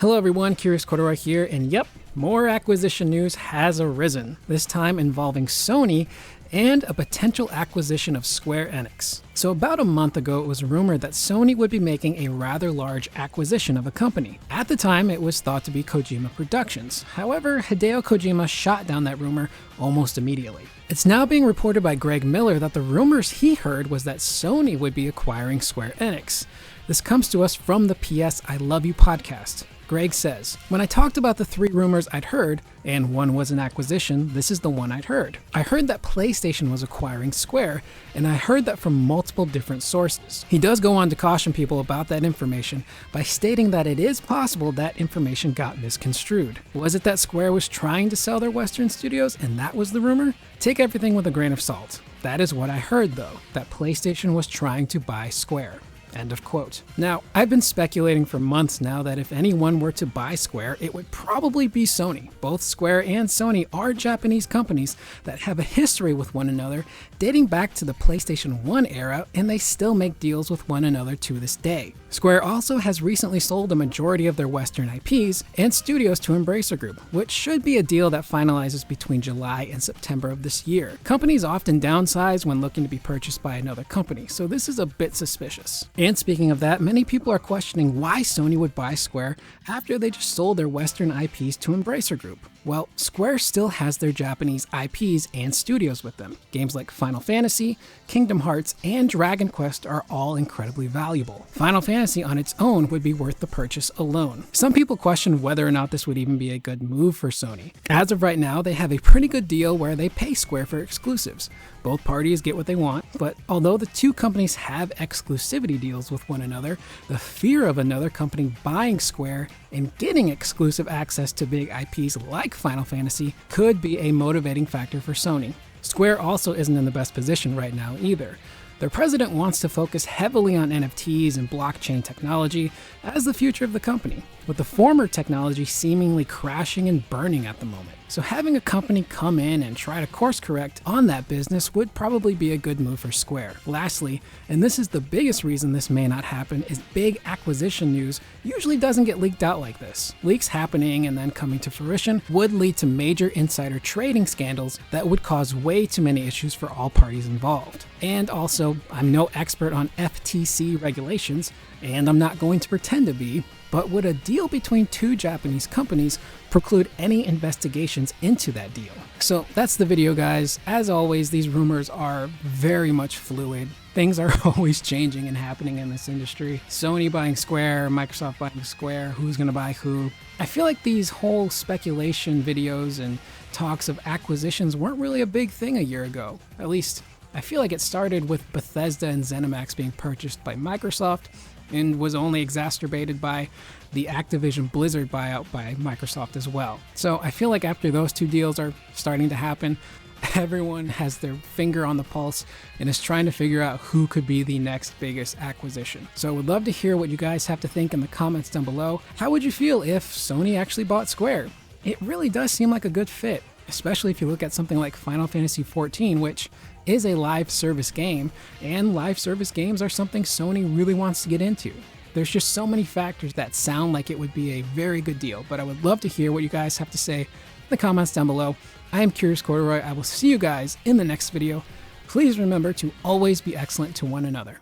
Hello everyone, Curious Corduroy here, and yep, more acquisition news has arisen, this time involving Sony and a potential acquisition of Square Enix. So about a month ago, it was rumored that Sony would be making a rather large acquisition of a company. At the time, it was thought to be Kojima Productions. However, Hideo Kojima shot down that rumor almost immediately. It's now being reported by Greg Miller that the rumors he heard was that Sony would be acquiring Square Enix. This comes to us from the PS I Love You podcast. Greg says, "When I talked about the three rumors I'd heard, and one was an acquisition, this is the one I'd heard. I heard that PlayStation was acquiring Square, and I heard that from multiple different sources." He does go on to caution people about that information by stating that it is possible that information got misconstrued. Was it that Square was trying to sell their Western studios and that was the rumor? Take everything with a grain of salt. That is what I heard though, that PlayStation was trying to buy Square. End of quote. Now, I've been speculating for months now that if anyone were to buy Square, it would probably be Sony. Both Square and Sony are Japanese companies that have a history with one another dating back to the PlayStation 1 era, and they still make deals with one another to this day. Square also has recently sold a majority of their Western IPs and studios to Embracer Group, which should be a deal that finalizes between July and September of this year. Companies often downsize when looking to be purchased by another company, so this is a bit suspicious. And speaking of that, many people are questioning why Sony would buy Square after they just sold their Western IPs to Embracer Group. Well, Square still has their Japanese IPs and studios with them. Games like Final Fantasy, Kingdom Hearts, and Dragon Quest are all incredibly valuable. Final Fantasy on its own would be worth the purchase alone. Some people question whether or not this would even be a good move for Sony. As of right now, they have a pretty good deal where they pay Square for exclusives. Both parties get what they want, but although the two companies have exclusivity deals with one another, the fear of another company buying Square and getting exclusive access to big IPs like Final Fantasy could be a motivating factor for Sony. Square also isn't in the best position right now either. Their president wants to focus heavily on NFTs and blockchain technology as the future of the company, with the former technology seemingly crashing and burning at the moment. So having a company come in and try to course correct on that business would probably be a good move for Square. Lastly, and this is the biggest reason this may not happen, is big acquisition news usually doesn't get leaked out like this. Leaks happening and then coming to fruition would lead to major insider trading scandals that would cause way too many issues for all parties involved. And also, I'm no expert on FTC regulations, and I'm not going to pretend to be, but would a deal between two Japanese companies preclude any investigations into that deal? So that's the video, guys. As always, these rumors are very much fluid. Things are always changing and happening in this industry. Sony buying Square, Microsoft buying Square, who's gonna buy who. I feel like these whole speculation videos and talks of acquisitions weren't really a big thing a year ago. At least, I feel like it started with Bethesda and ZeniMax being purchased by Microsoft and was only exacerbated by the Activision Blizzard buyout by Microsoft as well. So I feel like after those two deals are starting to happen, everyone has their finger on the pulse and is trying to figure out who could be the next biggest acquisition. So I would love to hear what you guys have to think in the comments down below. How would you feel if Sony actually bought Square? It really does seem like a good fit, especially if you look at something like Final Fantasy XIV, which is a live service game, and live service games are something Sony really wants to get into. There's just so many factors that sound like it would be a very good deal, but I would love to hear what you guys have to say in the comments down below. I am Curious Corduroy. I will see you guys in the next video. Please remember to always be excellent to one another.